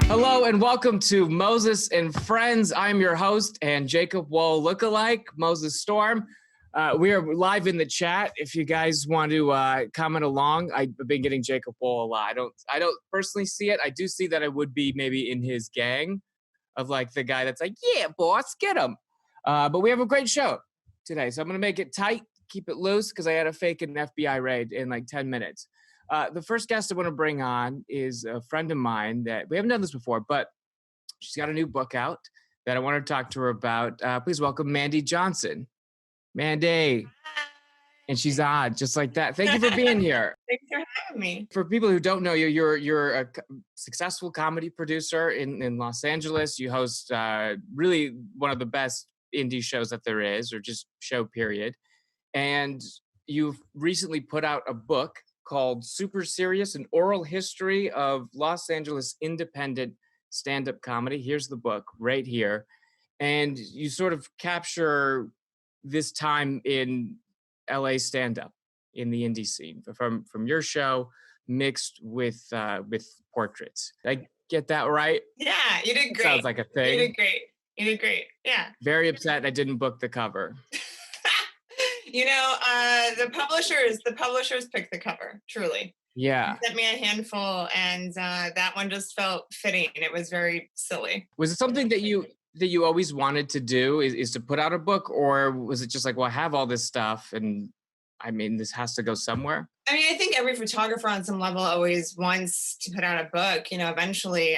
Hello and welcome to Moses and Friends. I'm your host and Jacob Wohl lookalike, Moses Storm. We are live in the chat. If you guys want to comment along, I've been getting Jacob Wohl a lot. I don't personally see it. I do see that I would be maybe in his gang of like the guy that's like, yeah, boss, get him. But we have a great show today, so I'm gonna make it tight, keep it loose, because I had to fake an FBI raid in like 10 minutes. The first guest I want to bring on is a friend of mine that we haven't done this before, but she's got a new book out that I want to talk to her about. Please welcome Mandee Johnson. Mandee. And she's on just like that. Thank you for being here. Thanks for having me. For people who don't know you, you're a successful comedy producer in Los Angeles. You host really one of the best indie shows that there is, or just show period. And you've recently put out a book called Super Serious, an oral history of Los Angeles independent stand-up comedy. Here's the book right here. And you sort of capture this time in LA stand-up in the indie scene from your show mixed with portraits. Did I get that right? Yeah, you did great. Sounds like a thing. You did great. Yeah. Very upset I didn't book the cover. You know, the publishers picked the cover, truly. Yeah. They sent me a handful, and that one just felt fitting. It was very silly. Was it something that you always wanted to do, is to put out a book, or was it just like, well, I have all this stuff and I mean, this has to go somewhere? I mean, I think every photographer on some level always wants to put out a book. You know, eventually,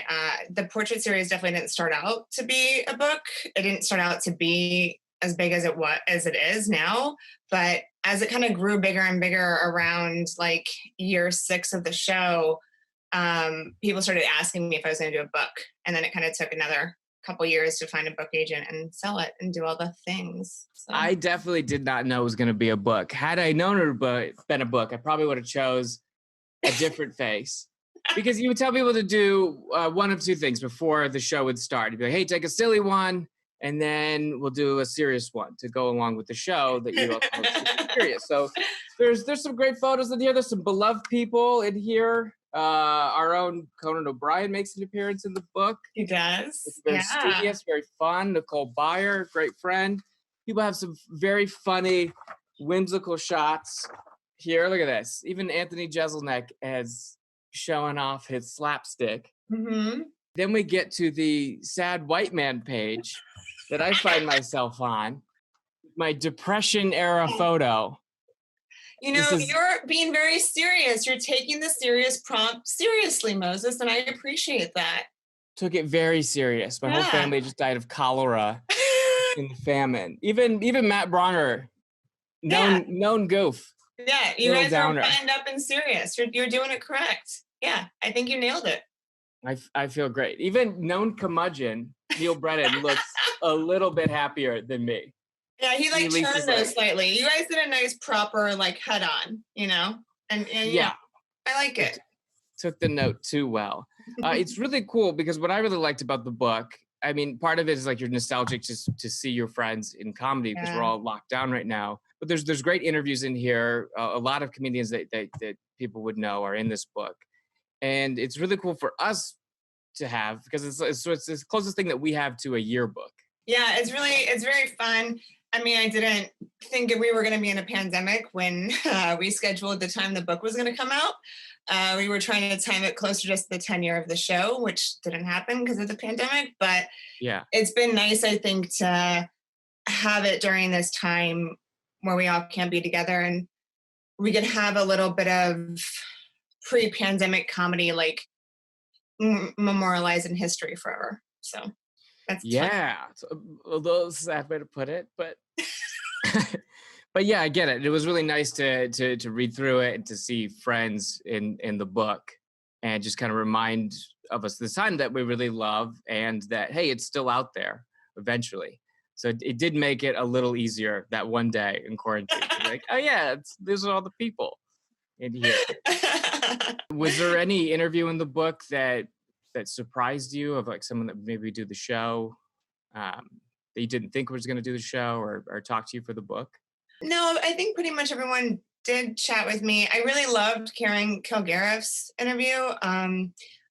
the portrait series definitely didn't start out to be a book. It didn't start out to be as big as it is now. But as it kind of grew bigger and bigger around like year 6 of the show, people started asking me if I was going to do a book. And then it kind of took another couple years to find a book agent and sell it and do all the things. So. I definitely did not know it was going to be a book. Had I known it would been a book, I probably would have chose a different face. Because you would tell people to do one of two things before the show would start. You'd be like, hey, take a silly one, and then we'll do a serious one to go along with the show that you also super serious. So there's some great photos in here. There's some beloved people in here. Our own Conan O'Brien makes an appearance in the book. He does. It's very studious, very fun. Nicole Byer, great friend. People have some very funny, whimsical shots here. Look at this. Even Anthony Jeselnik is showing off his slapstick. Mm-hmm. Then we get to the sad white man page that I find myself on. My Depression era photo. You know, you're being very serious. You're taking the serious prompt seriously, Moses, and I appreciate that. Took it very serious. My whole family just died of cholera in the famine. Even Matt Bronner, known goof. Yeah, you guys are buttoned up and serious. You're doing it correct. Yeah, I think you nailed it. I feel great. Even known curmudgeon, Neil Brennan, looks a little bit happier than me. Yeah, he turned those slightly. You guys did a nice proper head on, you know? And yeah, I like it. Took the note too well. It's really cool because what I really liked about the book, I mean, part of it is like you're nostalgic just to see your friends in comedy because we're all locked down right now. But there's great interviews in here. A lot of comedians that people would know are in this book. And it's really cool for us to have because it's the closest thing that we have to a yearbook. Yeah, it's very fun. I mean, I didn't think we were going to be in a pandemic when we scheduled the time the book was going to come out. We were trying to time it closer just to the 10 year of the show, which didn't happen because of the pandemic. But yeah, it's been nice, I think, to have it during this time where we all can be together and we could have a little bit of pre-pandemic comedy, memorialized in history forever. So that's fun. So, a little sad way to put it, but but yeah, I get it. It was really nice to read through it and to see friends in the book and just kind of remind of us this time that we really love and that, hey, it's still out there eventually. So it did make it a little easier that one day in quarantine. Like, oh yeah, these are all the people in here. Was there any interview in the book that surprised you of someone that maybe do the show that you didn't think was going to do the show or talk to you for the book? No, I think pretty much everyone did chat with me. I really loved Karen Kilgariff's interview.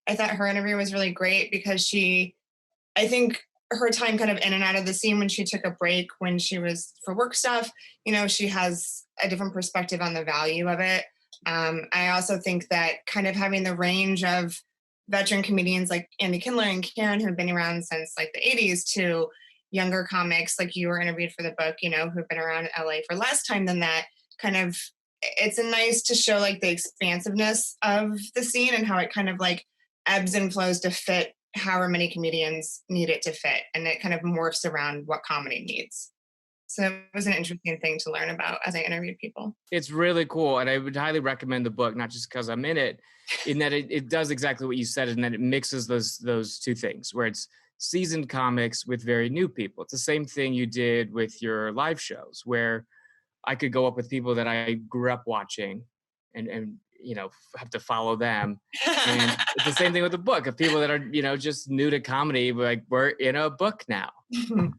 I thought her interview was really great because I think her time kind of in and out of the scene when she took a break when she was for work stuff, she has a different perspective on the value of it. I also think that kind of having the range of veteran comedians like Andy Kindler and Karen, who've been around since like the 80s, to younger comics like you were interviewed for the book, who've been around LA for less time than that, kind of, it's nice to show like the expansiveness of the scene and how it kind of like ebbs and flows to fit however many comedians need it to fit. And it kind of morphs around what comedy needs. So it was an interesting thing to learn about as I interviewed people. It's really cool. And I would highly recommend the book, not just because I'm in it, in that it does exactly what you said, and that it mixes those two things, where it's seasoned comics with very new people. It's the same thing you did with your live shows, where I could go up with people that I grew up watching and have to follow them. And it's the same thing with the book, of people that are, just new to comedy, like, we're in a book now. I'm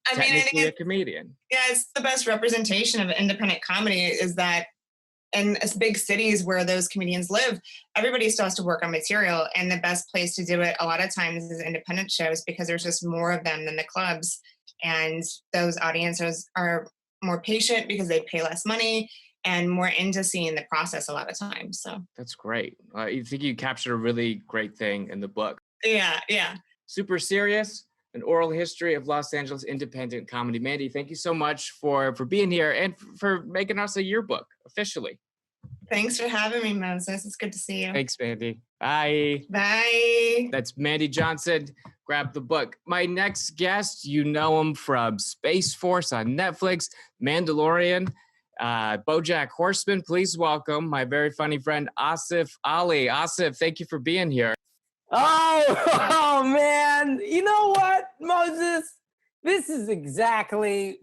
technically a comedian. Yeah, it's the best representation of independent comedy is that in big cities where those comedians live, everybody still has to work on material. And the best place to do it a lot of times is independent shows, because there's just more of them than the clubs. And those audiences are more patient because they pay less money and more into seeing the process a lot of times. So that's great. I think you captured a really great thing in the book. Yeah. Super serious, an oral history of Los Angeles independent comedy. Mandee, thank you so much for being here and for making us a yearbook officially. Thanks for having me, Moses. It's good to see you. Thanks, Mandee. Bye. Bye. That's Mandee Johnson. Grab the book. My next guest, you know him from Space Force on Netflix, Mandalorian, BoJack Horseman. Please welcome my very funny friend, Asif Ali. Asif, thank you for being here. Oh man. You know what, Moses? This is exactly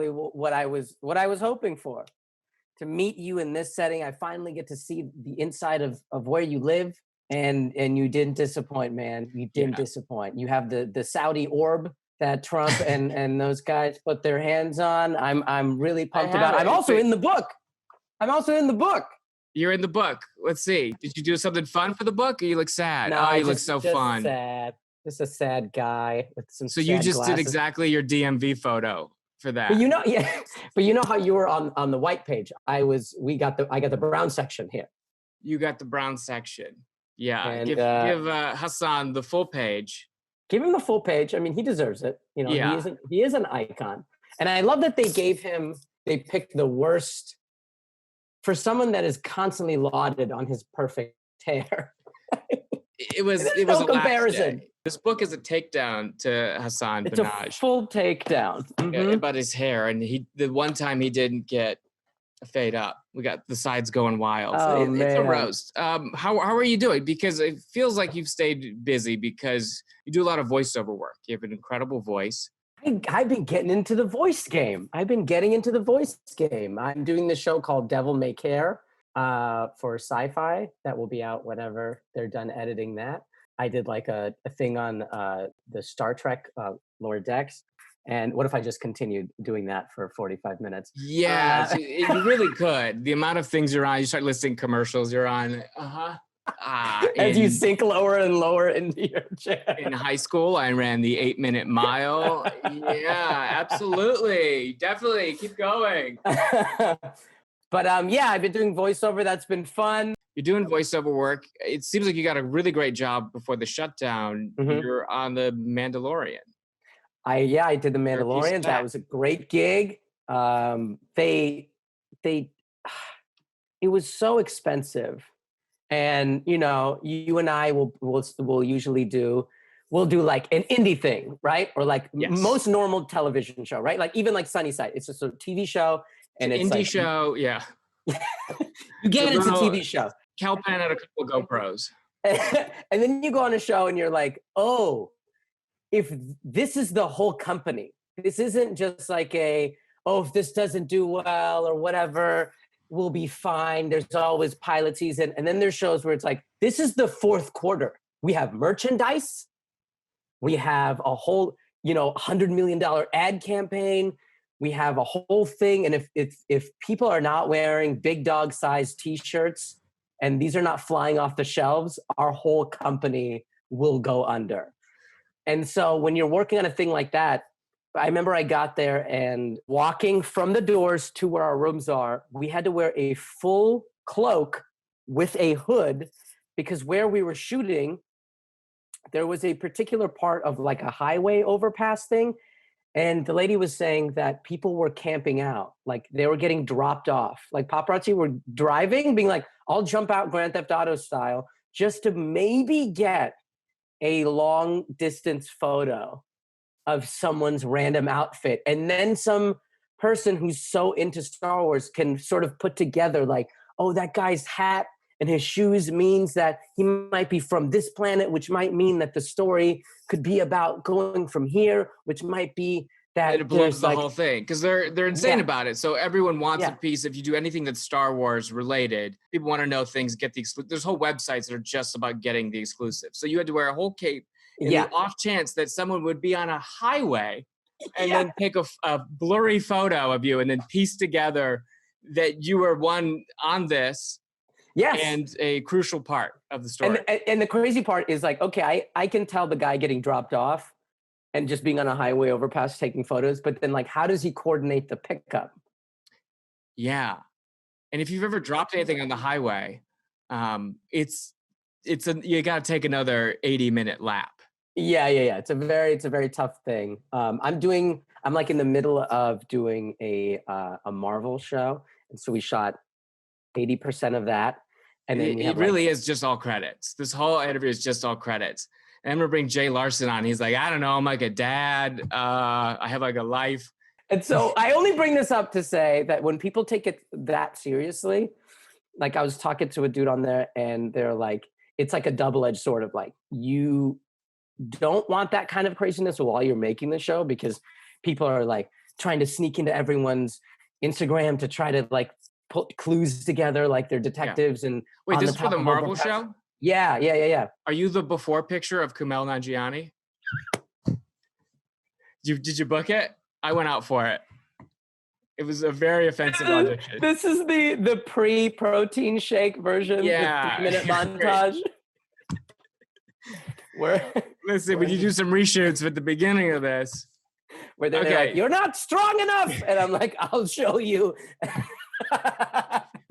what I was hoping for. To meet you in this setting. I finally get to see the inside of where you live, and you didn't disappoint, man. You didn't disappoint. You have the Saudi orb that Trump and those guys put their hands on. I'm really pumped about it. I'm also in the book. You're in the book. Let's see. Did you do something fun for the book, or you look sad? No, you look so fun. Sad. Just a sad guy with some. So you just did exactly your DMV photo for that. But you know how you were on the white page. I got the brown section here. You got the brown section. Yeah. And, give Hassan the full page. Give him the full page. I mean, he deserves it. He is an icon. And I love that they picked the worst for someone that is constantly lauded on his perfect hair. It was no a comparison. This book is a takedown to Hassan It's Minhaj. a full takedown. About his hair, and the one time he didn't get a fade up, we got the sides going wild. It's a roast. How are you doing? Because it feels like you've stayed busy because you do a lot of voiceover work. You have an incredible voice. I've been getting into the voice game. I'm doing this show called Devil May Care for Sci-Fi that will be out whenever they're done editing that. I did like a thing on the Star Trek Lower Decks. And what if I just continued doing that for 45 minutes? Yeah, you really could. The amount of things you're on, you start listing commercials you're on. As you sink lower and lower into your chair. In high school, I ran the 8-minute mile. Yeah, absolutely. Definitely. Keep going. But I've been doing voiceover. That's been fun. You're doing voiceover work. It seems like you got a really great job before the shutdown. Mm-hmm. You're on the Mandalorian. I did the Mandalorian. That was a great gig. It was so expensive, and you and I will usually do like an indie thing, right? Or like most normal television show, right? Like even like Sunnyside, it's just a TV show, and it's indie like, show, yeah. You get it's a TV show. Cal Penn had a couple of GoPros, and then you go on a show, and you're like, oh. If this is the whole company, this isn't just like if this doesn't do well or whatever, we'll be fine. There's always pilot season. And then there's shows where it's like, this is the fourth quarter. We have merchandise. We have a whole, $100 million ad campaign. We have a whole thing. And if people are not wearing big dog size t-shirts and these are not flying off the shelves, our whole company will go under. And so when you're working on a thing like that, I remember I got there and walking from the doors to where our rooms are, we had to wear a full cloak with a hood because where we were shooting, there was a particular part of like a highway overpass thing. And the lady was saying that people were camping out, like they were getting dropped off. Like paparazzi were driving, being like, I'll jump out Grand Theft Auto style just to maybe get a long distance photo of someone's random outfit. And then some person who's so into Star Wars can sort of put together like, oh, that guy's hat and his shoes means that he might be from this planet, which might mean that the story could be about going from here, which might be that it blows the whole thing because they're insane about it. So everyone wants a piece. If you do anything that's Star Wars related, people want to know things, get the exclusive. There's whole websites that are just about getting the exclusive. So you had to wear a whole cape in the off chance that someone would be on a highway and then take a blurry photo of you and then piece together that you were one on this. Yes. And a crucial part of the story. And the crazy part is like, okay, I can tell the guy getting dropped off and just being on a highway overpass taking photos, but then like, how does he coordinate the pickup? Yeah. And if you've ever dropped anything on the highway, you got to take another 80-minute lap. Yeah. It's a very tough thing. I'm like in the middle of doing a Marvel show. And so we shot 80% of that. And then it really is just all credits. This whole interview is just all credits. And I'm gonna bring Jay Larson on. He's like, I don't know, I'm like a dad. I have like a life. And so I only bring this up to say that when people take it that seriously, like I was talking to a dude on there and they're like, it's like a double-edged sword of like, you don't want that kind of craziness while you're making the show because people are like trying to sneak into everyone's Instagram to try to like put clues together like they're detectives. And wait, this is for the Marvel show? Yeah. Are you the before picture of Kumail Nanjiani? Did you book it? I went out for it. It was a very offensive audition. This is the pre-protein shake version. Yeah. 3-minute montage. Listen, when you do some reshoots at the beginning of this. Where they're like, you're not strong enough. And I'm like, I'll show you.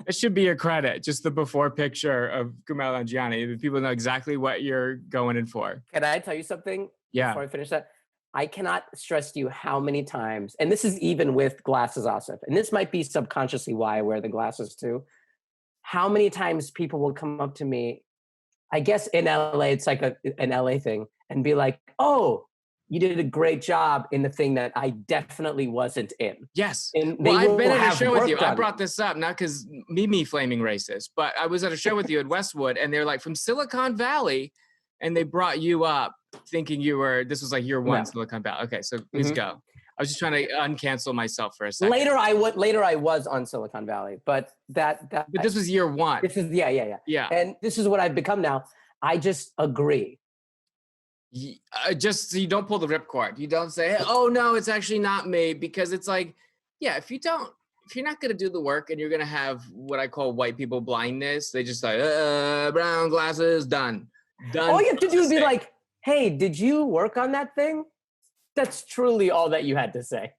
It should be your credit, just the before picture of Kumail Nanjiani. People know exactly what you're going in for. Can I tell you something? Yeah. Before I finish that, I cannot stress to you how many times, and this is even with glasses, Asif, and this might be subconsciously why I wear the glasses too. How many times people will come up to me, I guess in LA, it's like an LA thing, and be like, oh, you did a great job in the thing that I definitely wasn't in. Yes. And well, I've been at a show with you. I brought this up, not because me flaming racist, but I was at a show with you at Westwood, and they're like from Silicon Valley, and they brought you up thinking this was like year one, Silicon Valley. Okay, so please go. I was just trying to uncancel myself for a second. Later I was on Silicon Valley, but but this was year one. This is yeah. And this is what I've become now. I just agree. Just so you don't pull the ripcord. You don't say, oh no, it's actually not me, because it's like, yeah, if you're not going to do the work and you're going to have what I call white people blindness, they just like, brown glasses, done. All you have to do is be like, hey, did you work on that thing? That's truly all that you had to say.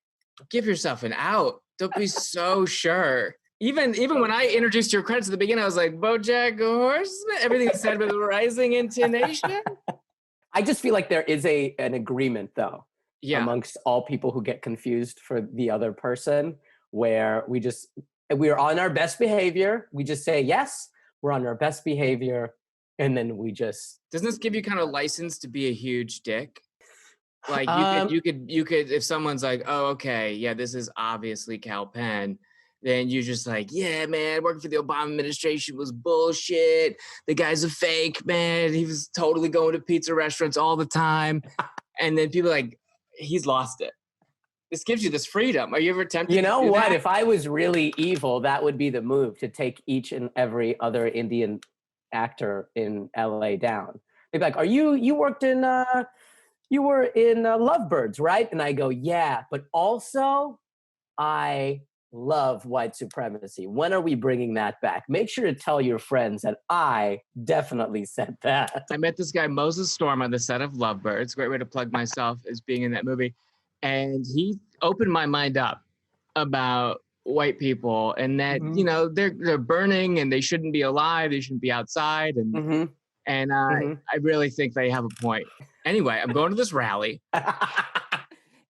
Give yourself an out. Don't be so sure. Even when I introduced your credits at the beginning, I was like, BoJack Horseman, everything said with rising intonation. I just feel like there is an agreement, though, amongst all people who get confused for the other person, where we're on our best behavior. We just say, yes, we're on our best behavior. And then we just... Doesn't this give you kind of license to be a huge dick? Like you could, if someone's like, oh, okay, yeah, this is obviously Cal Penn, then you're just like, yeah, man, working for the Obama administration was bullshit. The guy's a fake, man. He was totally going to pizza restaurants all the time. And then people are like, he's lost it. This gives you this freedom. Are you ever tempted to do what? that? If I was really evil, that would be the move, to take each and every other Indian actor in LA down. They'd be like, you worked in, you were in Lovebirds, right? And I go, yeah, but also I love white supremacy. When are we bringing that back? Make sure to tell your friends that I definitely said that. I met this guy, Moses Storm, on the set of Lovebirds. Great way to plug myself as being in that movie. And he opened my mind up about white people and that, you know, they're burning and they shouldn't be alive. They shouldn't be outside. And I really think they have a point. Anyway, I'm going to this rally.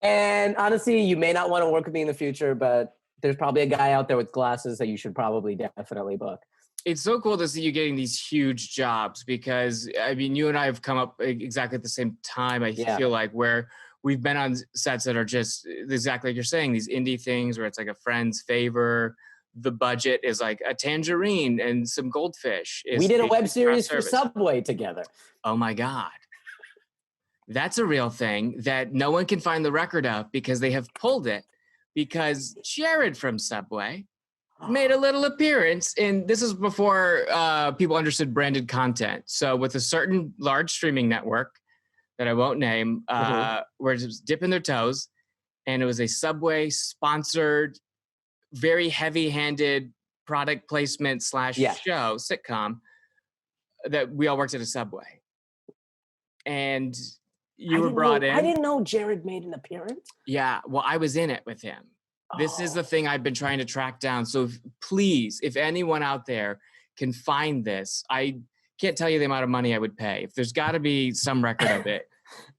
And honestly, you may not want to work with me in the future, but there's probably a guy out there with glasses that you should probably definitely book. It's so cool to see you getting these huge jobs because, I mean, you and I have come up exactly at the same time, I feel like, where we've been on sets that are just exactly like you're saying, these indie things where it's like a friend's favor. The budget is like a tangerine and some goldfish. We did a web series for Subway together. Oh my God. That's a real thing that no one can find the record of because they have pulled it because Jared from Subway made a little appearance. And this is before people understood branded content. So with a certain large streaming network that I won't name, where it was dipping their toes, and it was a Subway sponsored, very heavy-handed product placement / show sitcom that we all worked at a Subway. And you were brought in. I didn't know Jared made an appearance. Yeah, well, I was in it with him. This is the thing I've been trying to track down. So please, if anyone out there can find this, I can't tell you the amount of money I would pay. If there's got to be some record of it.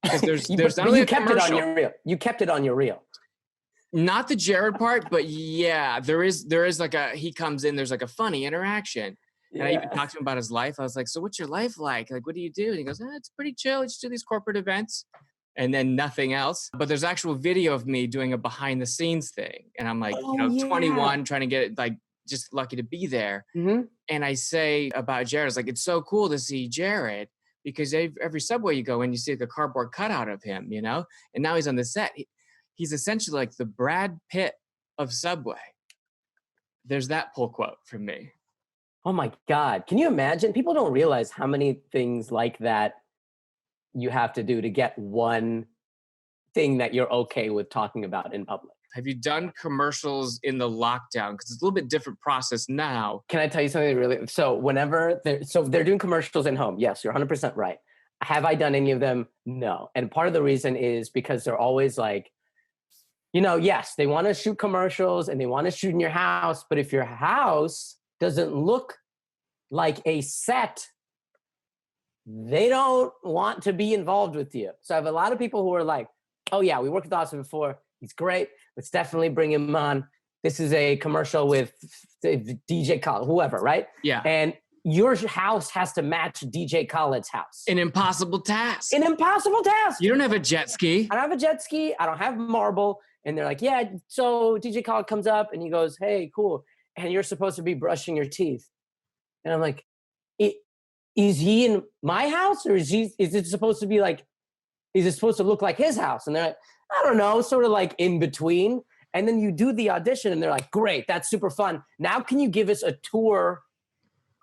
Because there's not only you kept it on your reel. You kept it on your reel. Not the Jared part, but yeah, there is like he comes in, there's like a funny interaction. And I even talked to him about his life. I was like, so what's your life like? Like, what do you do? And he goes, it's pretty chill. I just do these corporate events and then nothing else. But there's actual video of me doing a behind the scenes thing. And I'm like, 21, trying to get it, like, just lucky to be there. And I say about Jared, it's like, it's so cool to see Jared because every Subway you go in, you see like a cardboard cutout of him, you know? And now he's on the set. He's essentially like the Brad Pitt of Subway. There's that pull quote from me. Oh my God. Can you imagine? People don't realize how many things like that you have to do to get one thing that you're okay with talking about in public. Have you done commercials in the lockdown? Because it's a little bit different process now. Can I tell you something really? So whenever they're doing commercials in home. Yes, you're 100% right. Have I done any of them? No. And part of the reason is because they're always like, yes, they want to shoot commercials and they want to shoot in your house. But if your house doesn't look like a set, they don't want to be involved with you. So I have a lot of people who are like, oh yeah, we worked with Austin before. He's great. Let's definitely bring him on. This is a commercial with DJ Khaled, whoever, right? Yeah. And your house has to match DJ Khaled's house. An impossible task. An impossible task. You don't have a jet ski. I don't have a jet ski. I don't have marble. And they're like, yeah, so DJ Khaled comes up and he goes, hey, cool. And you're supposed to be brushing your teeth. And I'm like, is he in my house or is it supposed to be like, is it supposed to look like his house? And they're like, I don't know, sort of like in between. And then you do the audition and they're like, great, that's super fun. Now can you give us a tour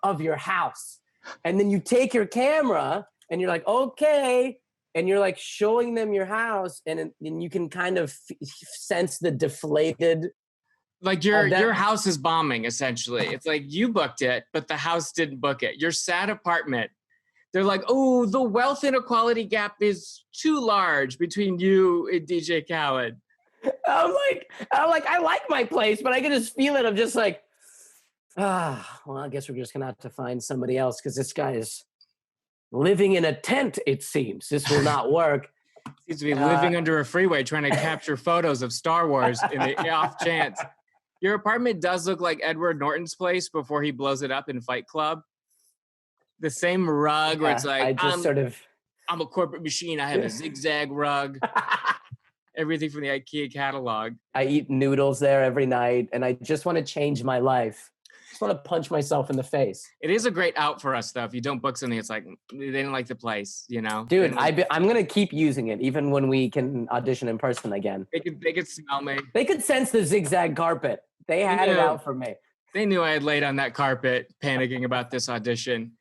of your house? And then you take your camera and you're like, okay. And you're like showing them your house and you can kind of sense the deflated. Like your house is bombing, essentially. It's like you booked it, but the house didn't book it. Your sad apartment. They're like, oh, the wealth inequality gap is too large between you and DJ Khaled. I'm like, I like my place, but I can just feel it. I'm just like, well, I guess we're just gonna have to find somebody else because this guy is living in a tent, it seems. This will not work. Seems to be living under a freeway trying to capture photos of Star Wars in the off chance. Your apartment does look like Edward Norton's place before he blows it up in Fight Club. The same rug where it's like, I'm a corporate machine. I have a zigzag rug. Everything from the IKEA catalog. I eat noodles there every night, and I just want to change my life. I just want to punch myself in the face. It is a great out for us, though. If you don't book something, it's like, they didn't like the place, you know? Dude, I'm going to keep using it, even when we can audition in person again. They could smell me. They could sense the zigzag carpet. They had it out for me. They knew I had laid on that carpet, panicking about this audition.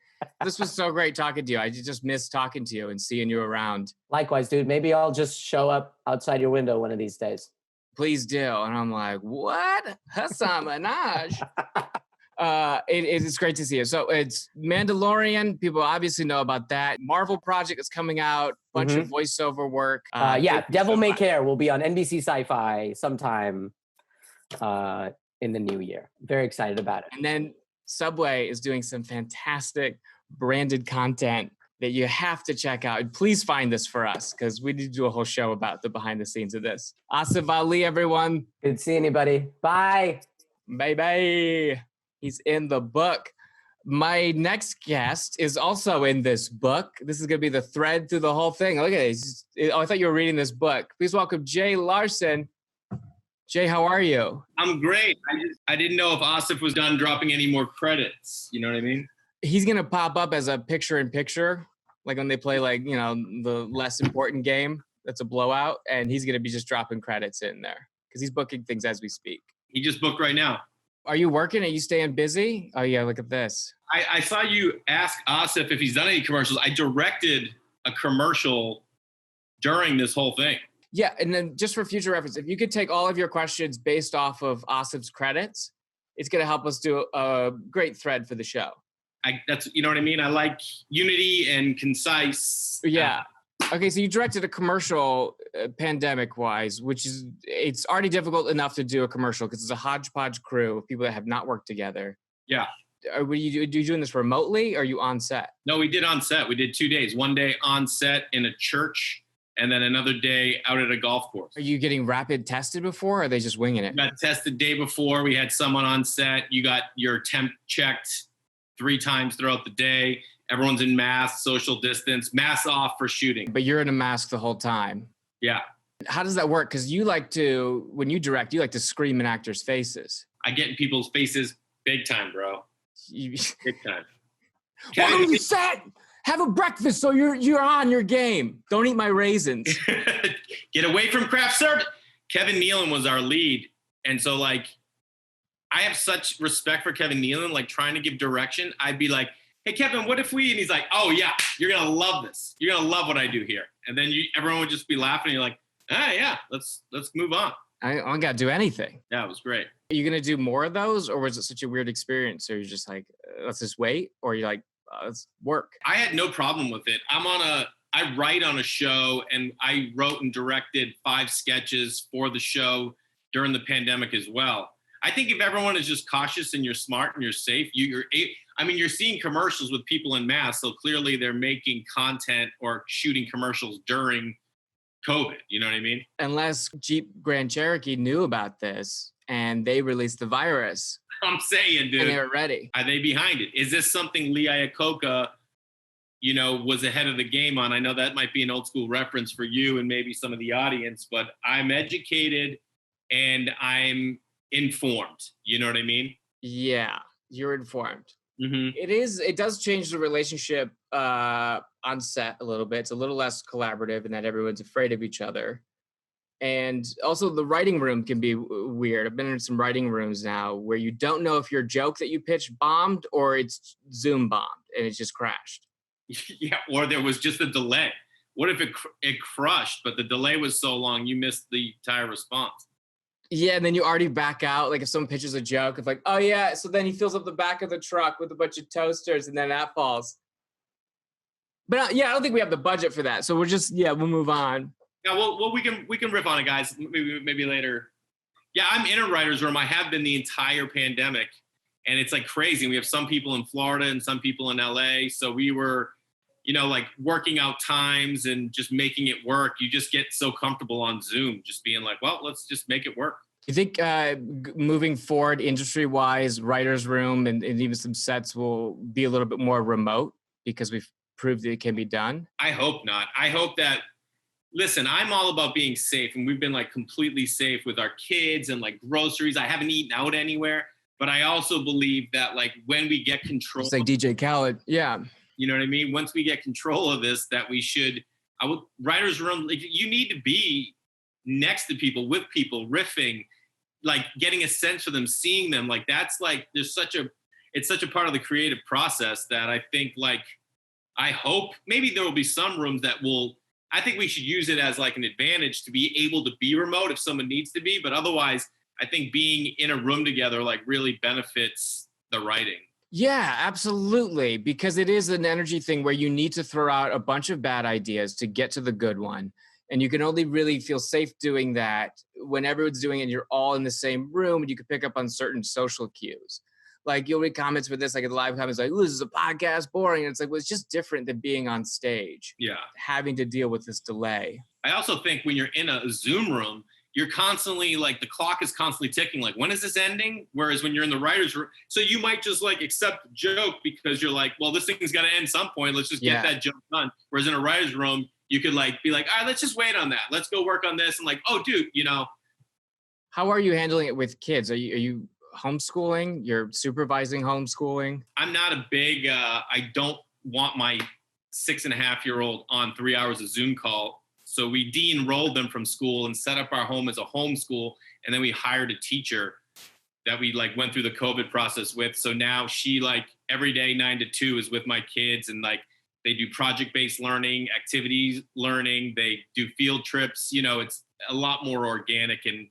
This was so great talking to you. I just missed talking to you and seeing you around. Likewise, dude. Maybe I'll just show up outside your window one of these days. please do. And I'm like, what? Hassan Minaj? It's great to see it. So it's Mandalorian. People obviously know about that. Marvel project is coming out. Bunch of voiceover work. Devil May Care will be on NBC Sci-Fi sometime in the new year. Very excited about it. And then Subway is doing some fantastic branded content that you have to check out. And please find this for us because we need to do a whole show about the behind the scenes of this. Asif Ali, everyone. Good seeing you, buddy. Bye. Bye-bye. He's in the book. My next guest is also in this book. This is going to be the thread through the whole thing. Look at this. Oh, I thought you were reading this book. Please welcome Jay Larson. Jay, how are you? I'm great. I didn't know if Asif was done dropping any more credits. You know what I mean? He's going to pop up as a picture-in-picture, like when they play the less important game that's a blowout, and he's going to be just dropping credits in there because he's booking things as we speak. He just booked right now. Are you working? Are you staying busy? Oh, yeah, look at this. I saw you ask Asif if he's done any commercials. I directed a commercial during this whole thing. Yeah, and then just for future reference, if you could take all of your questions based off of Asif's credits, it's going to help us do a great thread for the show. That's, you know what I mean? I like unity and concise. Yeah. Okay, so you directed a commercial pandemic-wise, it's already difficult enough to do a commercial because it's a hodgepodge crew of people that have not worked together. Yeah. Are you doing this remotely or are you on set? No, we did on set. We did 2 days. One day on set in a church and then another day out at a golf course. Are you getting rapid tested before or are they just winging it? We got tested day before. We had someone on set. You got your temp checked 3 times throughout the day. Everyone's in mask, social distance, mask off for shooting. But you're in a mask the whole time. Yeah. How does that work? Because when you direct, you like to scream in actors' faces. I get in people's faces big time, bro. Big time. Welcome to the set. Have a breakfast so you're on your game. Don't eat my raisins. Get away from craft service. Kevin Nealon was our lead. And so I have such respect for Kevin Nealon, trying to give direction. I'd be like, hey, Kevin, what if we, and he's like, oh yeah, you're going to love this. You're going to love what I do here. And then everyone would just be laughing. And you're like, yeah, let's move on. I don't got to do anything. Yeah, it was great. Are you going to do more of those or was it such a weird experience? Or you're just like, let's just wait? Or you're like, let's work? I had no problem with it. I write on a show and I wrote and directed 5 sketches for the show during the pandemic as well. I think if everyone is just cautious and you're smart and you're safe, you're seeing commercials with people in masks. So clearly they're making content or shooting commercials during COVID. You know what I mean? Unless Jeep Grand Cherokee knew about this and they released the virus. I'm saying, dude. And they were ready. Are they behind it? Is this something Lee Iacocca, was ahead of the game on? I know that might be an old school reference for you and maybe some of the audience, but I'm educated and I'm informed. You know what I mean? Yeah, you're informed. Mm-hmm. It does change the relationship on set a little bit. It's a little less collaborative and that everyone's afraid of each other. And also the writing room can be weird. I've been in some writing rooms now where you don't know if your joke that you pitched bombed or it's Zoom bombed and it's just crashed. Yeah, or there was just a delay. What if it crushed, but the delay was so long you missed the entire response? Yeah, and then you already back out. Like if someone pitches a joke, it's like, oh yeah, so then he fills up the back of the truck with a bunch of toasters and then that falls. But I don't think we have the budget for that. So we'll move on. Yeah, well, we can riff on it, guys. Maybe later. Yeah, I'm in a writer's room. I have been the entire pandemic, and it's crazy. We have some people in Florida and some people in LA. So we were, working out times and just making it work. You just get so comfortable on Zoom, just being like, well, let's just make it work. You think moving forward, industry-wise, writer's room and even some sets will be a little bit more remote because we've proved that it can be done? I hope not. I hope that. Listen, I'm all about being safe, and we've been completely safe with our kids and groceries. I haven't eaten out anywhere, but I also believe that when we get control, it's like DJ Khaled, yeah. You know what I mean? Once we get control of this, that we should. Writers' room. You need to be next to people, with people, riffing, getting a sense for them, seeing them. That's there's it's such a part of the creative process that I think I hope maybe there will be some rooms that will I think we should use it as like an advantage to be able to be remote if someone needs to be. But otherwise, I think being in a room together like really benefits the writing. Yeah, absolutely. Because it is an energy thing where you need to throw out a bunch of bad ideas to get to the good one. And you can only really feel safe doing that when everyone's doing it and you're all in the same room and you can pick up on certain social cues. Like you'll read comments for this, like in the live comments, like, "Ooh, this is a podcast, boring." And it's like, well, it's just different than being on stage. Yeah. Having to deal with this delay. I also think when you're in a Zoom room, you're constantly like, the clock is constantly ticking. Like, when is this ending? Whereas when you're in the writer's room, so you might just like accept the joke because you're like, well, this thing's got to end some point. Let's just get that joke done. Whereas in a writer's room, you could like be like, all right, let's just wait on that. Let's go work on this. And like, oh, dude, you know. How are you handling it with kids? Are you homeschooling? You're supervising homeschooling? I'm not a big, I don't want my 6.5-year-old on 3 hours of Zoom call. So we de-enrolled them from school and set up our home as a homeschool. And then we hired a teacher that we like went through the COVID process with. So now she like every day 9 to 2 is with my kids, and like they do project-based learning, activities learning, they do field trips. You know, it's a lot more organic and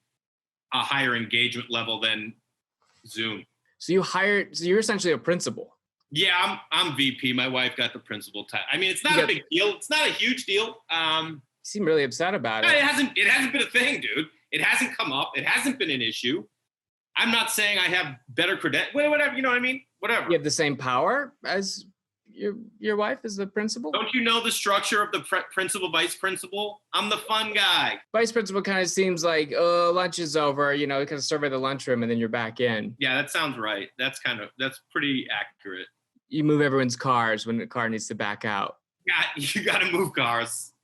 a higher engagement level than Zoom. So you're essentially a principal. Yeah, I'm VP. My wife got the principal title. I mean, it's not a big deal. It's not a huge deal. You seem really upset about it. It hasn't been a thing, dude. It hasn't come up. It hasn't been an issue. I'm not saying I have better credentials. Whatever, you know what I mean? Whatever. You have the same power as your wife is the principal? Don't you know the structure of the principal, vice principal? I'm the fun guy. Vice principal kind of seems like, oh, lunch is over, you know, you can survey the lunchroom and then you're back in. Yeah, that sounds right. That's pretty accurate. You move everyone's cars when the car needs to back out. Yeah, you got to move cars.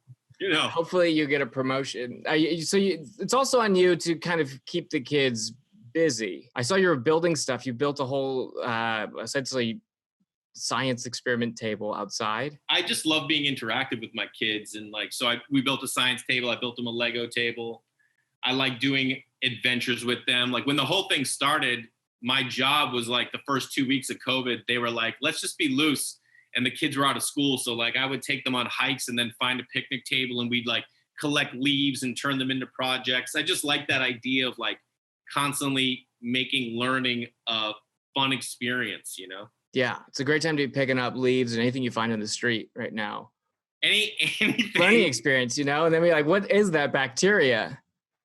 You know. Hopefully you get a promotion. It's also on you to kind of keep the kids busy. I saw you were building stuff. You built a whole, essentially, science experiment table outside. I just love being interactive with my kids, and like, so we built a science table. I built them a Lego table. I like doing adventures with them. Like when the whole thing started, my job was like the first 2 weeks of COVID, they were like, let's just be loose. And the kids were out of school. So like I would take them on hikes and then find a picnic table and we'd like collect leaves and turn them into projects. I just like that idea of like constantly making learning a fun experience, you know? Yeah, it's a great time to be picking up leaves and anything you find in the street right now. Anything. Learning experience, you know? And then we're like, what is that bacteria?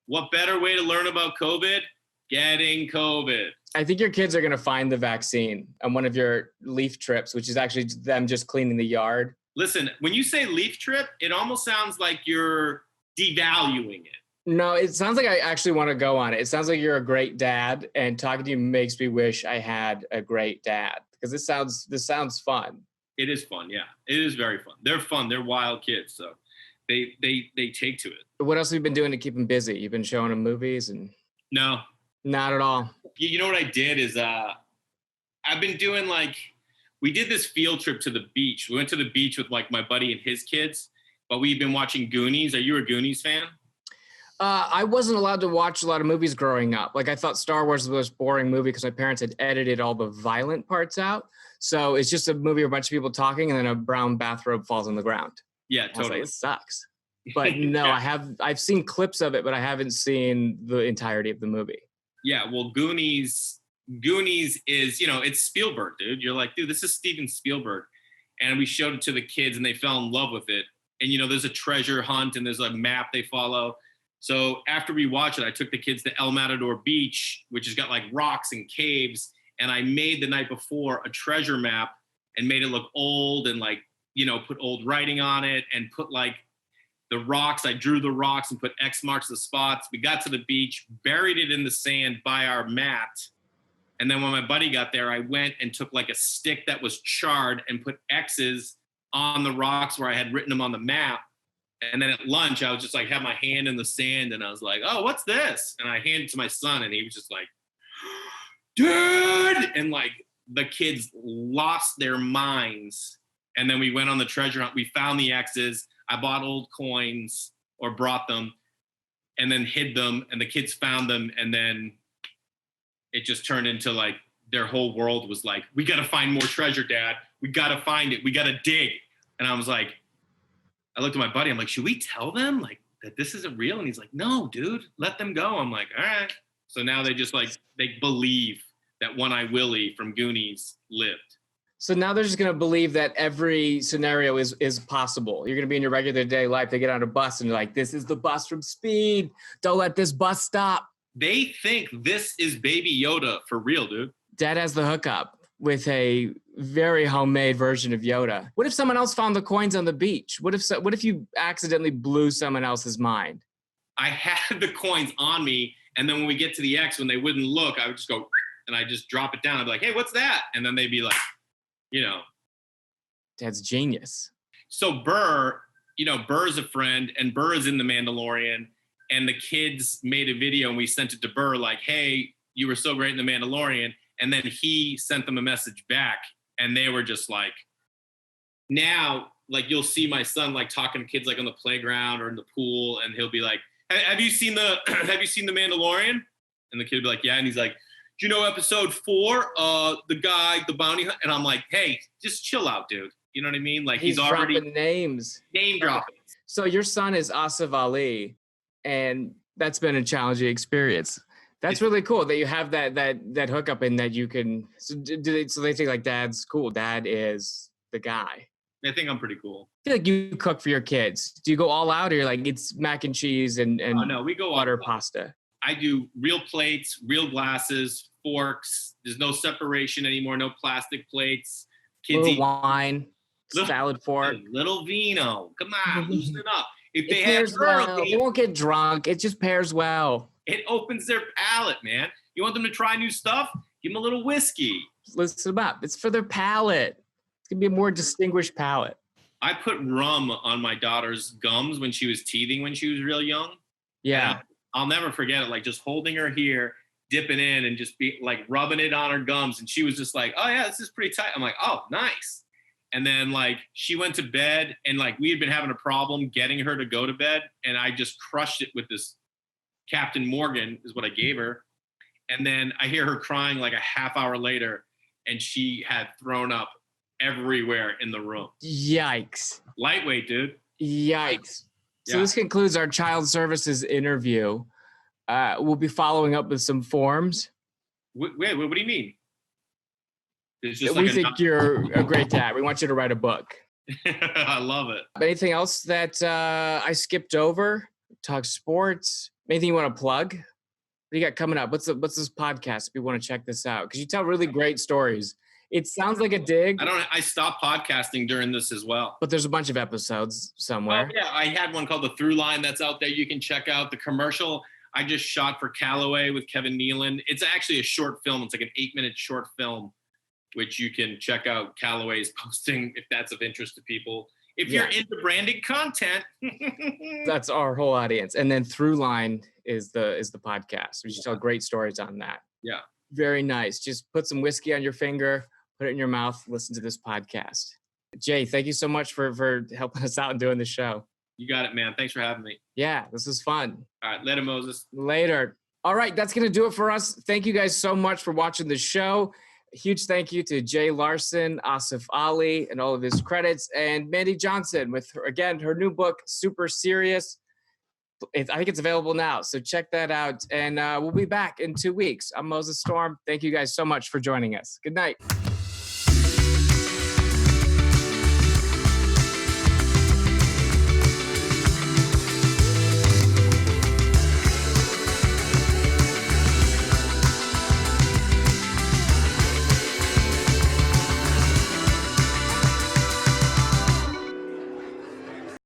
What better way to learn about COVID? Getting COVID. I think your kids are going to find the vaccine on one of your leaf trips, which is actually them just cleaning the yard. Listen, when you say leaf trip, it almost sounds like you're devaluing it. No, it sounds like I actually want to go on it. It sounds like you're a great dad, and talking to you makes me wish I had a great dad, because this sounds fun. It is fun, yeah. It is very fun. They're fun. They're wild kids, so they take to it. What else have you been doing to keep them busy? You've been showing them movies and No. Not at all. You know what I did is I've been doing like, we did this field trip to the beach. We went to the beach with like my buddy and his kids, but we've been watching Goonies. Are you a Goonies fan? I wasn't allowed to watch a lot of movies growing up. Like I thought Star Wars was the most boring movie because my parents had edited all the violent parts out. So it's just a movie where a bunch of people talking and then a brown bathrobe falls on the ground. Yeah, totally. Like, it sucks. But no, yeah. I've seen clips of it, but I haven't seen the entirety of the movie. Yeah, well, Goonies is, you know, it's Spielberg, dude. You're like, dude, this is Steven Spielberg. And we showed it to the kids and they fell in love with it. And, you know, there's a treasure hunt and there's a map they follow. So after we watched it, I took the kids to El Matador Beach, which has got like rocks and caves. And I made the night before a treasure map and made it look old and like, you know, put old writing on it and put like the rocks. I drew the rocks and put X marks the spots. We got to the beach, buried it in the sand by our mat. And then when my buddy got there, I went and took like a stick that was charred and put X's on the rocks where I had written them on the map. And then at lunch, I was just like, had my hand in the sand and I was like, oh, what's this? And I handed it to my son and he was just like, dude. And like the kids lost their minds. And then we went on the treasure hunt. We found the X's. I bought old coins or brought them and then hid them and the kids found them. And then it just turned into like their whole world was like, we got to find more treasure, Dad. We got to find it. We got to dig. And I was like, I looked at my buddy. I'm like, should we tell them like that this isn't real? And he's like, no, dude, let them go. I'm like, all right. So now they just like, they believe that One-Eye Willie from Goonies lived. So now they're just going to believe that every scenario is possible. You're going to be in your regular day life. They get on a bus and you're like, this is the bus from Speed. Don't let this bus stop. They think this is Baby Yoda for real, dude. Dad has the hookup with a very homemade version of Yoda. What if someone else found the coins on the beach? What if you accidentally blew someone else's mind? I had the coins on me. And then when we get to the X, when they wouldn't look, I would just go and I just drop it down. I'd be like, hey, what's that? And then they'd be like, you know. Dad's genius. So Burr, you know, Burr's a friend and Burr is in The Mandalorian. And the kids made a video and we sent it to Burr like, hey, you were so great in The Mandalorian. And then he sent them a message back and they were just like, now, like you'll see my son like talking to kids like on the playground or in the pool and he'll be like, have you seen the Mandalorian? And the kid would be like, yeah. And he's like, do you know episode 4? The guy, the bounty hunter. And I'm like, hey, just chill out, dude. You know what I mean? Like he's already dropping names. Name dropping. So your son is Asif Ali, and that's been a challenging experience. That's really cool that you have that hookup and that you can. So they think like Dad's cool. Dad is the guy. I think I'm pretty cool. I feel like you cook for your kids. Do you go all out, or you're like it's mac and cheese and oh, no, we go butter pasta? I do real plates, real glasses, forks. There's no separation anymore. No plastic plates. Kids little eat wine, salad fork, little vino. Come on, loosen it up. If they pairs well. They won't get drunk. It just pairs well. It opens their palate, man. You want them to try new stuff? Give them a little whiskey. Listen them up. It's for their palate. It's gonna be a more distinguished palate. I put rum on my daughter's gums when she was teething when she was real young. Yeah. I'll never forget it. Like just holding her here, dipping in and just be like rubbing it on her gums. And she was just like, oh yeah, this is pretty tight. I'm like, oh, nice. And then like she went to bed and like we had been having a problem getting her to go to bed. And I just crushed it with this Captain Morgan is what I gave her. And then I hear her crying like a half hour later and she had thrown up everywhere in the room. Yikes. Lightweight, dude. Yikes. So Yeah. this concludes our child services interview. We'll be following up with some forms. Wait, what do you mean? It's just We like think you're a great dad. We want you to write a book. I love it. Anything else that I skipped over? Talk sports. Anything you want to plug? What do you got coming up? What's this podcast if you want to check this out? Because you tell really great stories. It sounds like a dig. I stopped podcasting during this as well. But there's a bunch of episodes somewhere. Oh, yeah, I had one called The Through Line that's out there. You can check out the commercial I just shot for Callaway with Kevin Nealon. It's actually a short film. It's like an 8-minute short film, which you can check out. Callaway's posting if that's of interest to people. If you're into branded content. That's our whole audience. And then Through Line is the podcast. We just tell great stories on that. Yeah. Very nice. Just put some whiskey on your finger, put it in your mouth, listen to this podcast. Jay, thank you so much for helping us out and doing the show. You got it, man. Thanks for having me. Yeah, this was fun. All right, later, Moses. Later. All right, that's going to do it for us. Thank you guys so much for watching the show. A huge thank you to Jay Larson, Asif Ali, and all of his credits, and Mandee Johnson with, her new book, Super Serious. I think it's available now, so check that out. And we'll be back in 2 weeks. I'm Moses Storm. Thank you guys so much for joining us. Good night.